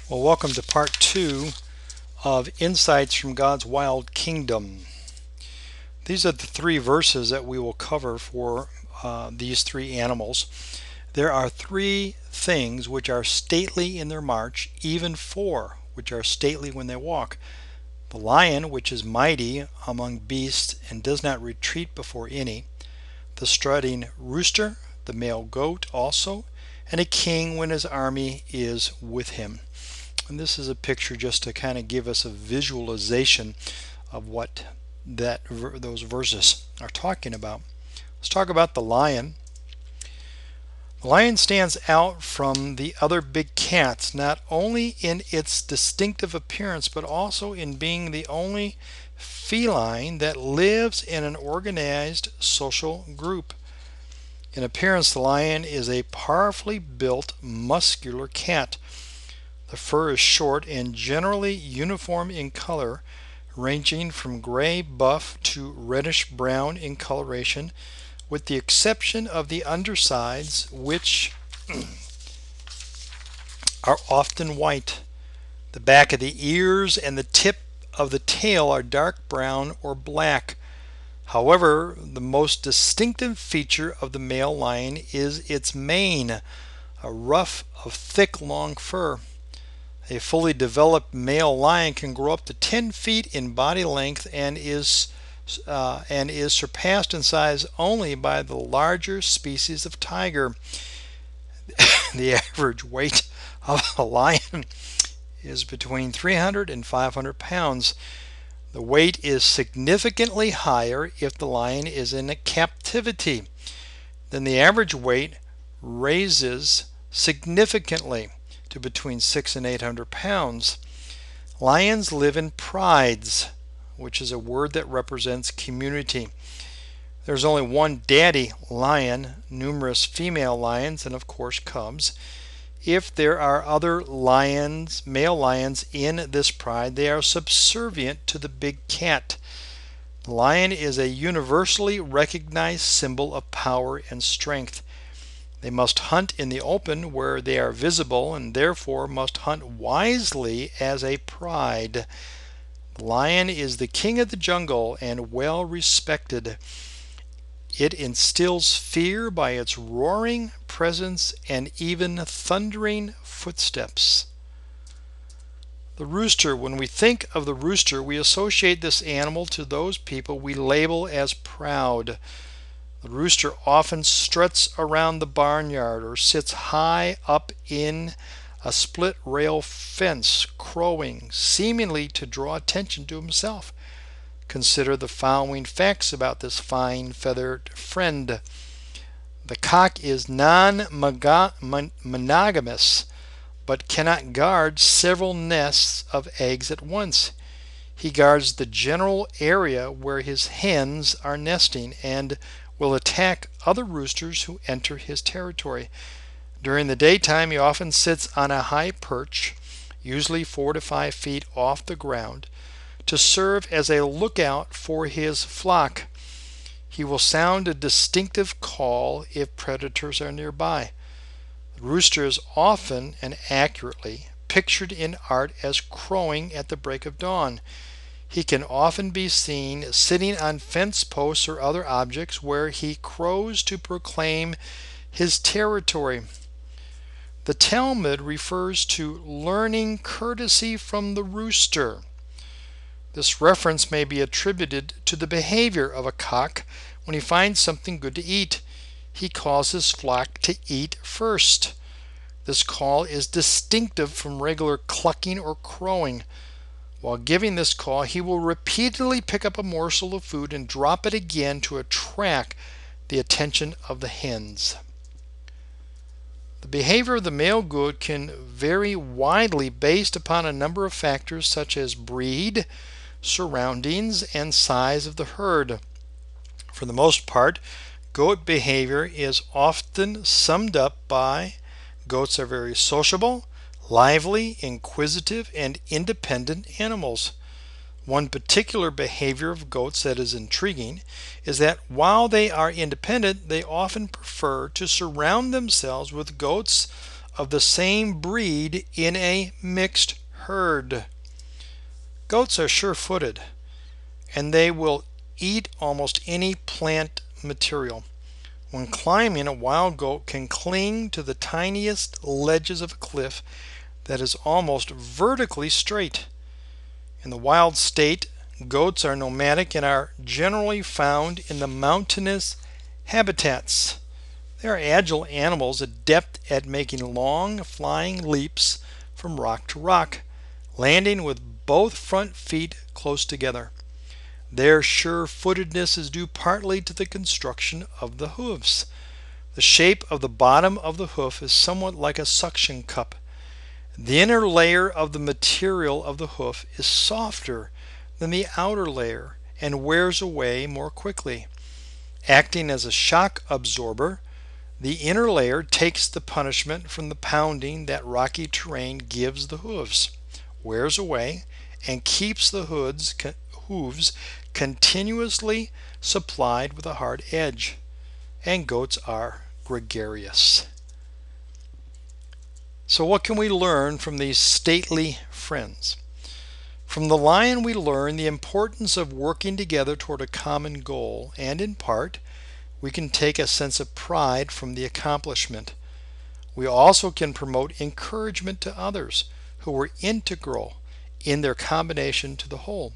Well, welcome to part 2 of Insights from God's Wild Kingdom. These are the 3 verses that we will cover for these 3 animals. There are 3 things which are stately in their march, even 4 which are stately when they walk. The lion, which is mighty among beasts and does not retreat before any. The strutting rooster, the male goat also, and a king when his army is with him. And this is a picture just to kind of give us a visualization of what those verses are talking about. Let's talk about the lion. The lion stands out from the other big cats not only in its distinctive appearance but also in being the only feline that lives in an organized social group. In appearance, the lion is a powerfully built, muscular cat. The fur is short and generally uniform in color, ranging from gray buff to reddish brown in coloration, with the exception of the undersides, which are often white. The back of the ears and the tip of the tail are dark brown or black. However, the most distinctive feature of the male lion is its mane, a ruff of thick, long fur. A fully developed male lion can grow up to 10 feet in body length and is surpassed in size only by the larger species of tiger. The average weight of a lion is between 300 and 500 pounds. The weight is significantly higher if the lion is in captivity. Then the average weight raises significantly to between 600 and 800 pounds. Lions live in prides, which is a word that represents community. There's only one daddy lion, numerous female lions, and of course cubs. If there are other lions, male lions in this pride, they are subservient to the big cat. The lion is a universally recognized symbol of power and strength. They must hunt in the open where they are visible and therefore must hunt wisely as a pride. The lion is the king of the jungle and well respected. It instills fear by its roaring presence and even thundering footsteps. The rooster. When we think of the rooster, we associate this animal to those people we label as proud. The rooster often struts around the barnyard or sits high up in a split rail fence, crowing, seemingly to draw attention to himself. Consider the following facts about this fine feathered friend. The cock is non-monogamous, but cannot guard several nests of eggs at once. He guards the general area where his hens are nesting and will attack other roosters who enter his territory. During the daytime, he often sits on a high perch, usually 4 to 5 feet off the ground, to serve as a lookout for his flock. He will sound a distinctive call if predators are nearby. The rooster is often and accurately pictured in art as crowing at the break of dawn. He can often be seen sitting on fence posts or other objects where he crows to proclaim his territory. The Talmud refers to learning courtesy from the rooster. This reference may be attributed to the behavior of a cock when he finds something good to eat. He calls his flock to eat first. This call is distinctive from regular clucking or crowing. While giving this call, he will repeatedly pick up a morsel of food and drop it again to attract the attention of the hens. The behavior of the male goat can vary widely based upon a number of factors such as breed, surroundings, and size of the herd. For the most part, goat behavior is often summed up by goats are very sociable, lively, inquisitive, and independent animals. One particular behavior of goats that is intriguing is that while they are independent, they often prefer to surround themselves with goats of the same breed in a mixed herd. Goats are sure-footed, and they will eat almost any plant material. When climbing, a wild goat can cling to the tiniest ledges of a cliff that is almost vertically straight. In the wild state, goats are nomadic and are generally found in the mountainous habitats. They are agile animals adept at making long, flying leaps from rock to rock, landing with both front feet close together. Their sure-footedness is due partly to the construction of the hooves. The shape of the bottom of the hoof is somewhat like a suction cup. The inner layer of the material of the hoof is softer than the outer layer and wears away more quickly. Acting as a shock absorber, the inner layer takes the punishment from the pounding that rocky terrain gives the hooves, wears away, and keeps the hooves continuously supplied with a hard edge. And goats are gregarious. So what can we learn from these stately friends? From the lion we learn the importance of working together toward a common goal, and in part, we can take a sense of pride from the accomplishment. We also can promote encouragement to others who were integral in their combination to the whole.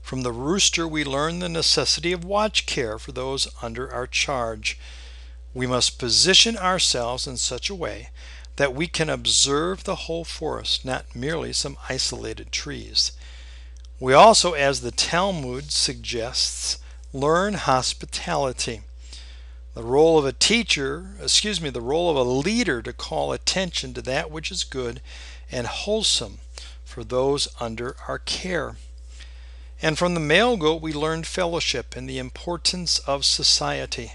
From the rooster we learn the necessity of watch care for those under our charge. We must position ourselves in such a way that we can observe the whole forest, not merely some isolated trees. We also, as the Talmud suggests, learn hospitality. The role of the role of a leader to call attention to that which is good and wholesome for those under our care. And from the male goat we learned fellowship and the importance of society.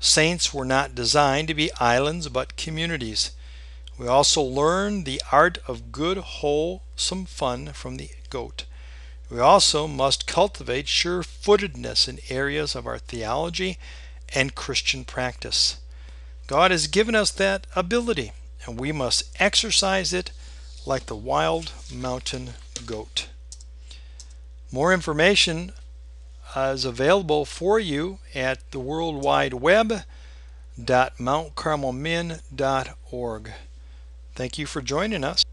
Saints were not designed to be islands but communities. We also learn the art of good, wholesome fun from the goat. We also must cultivate sure-footedness in areas of our theology and Christian practice. God has given us that ability, and we must exercise it like the wild mountain goat. More information is available for you at the World Wide Web .mountcarmelmin.org. Thank you for joining us.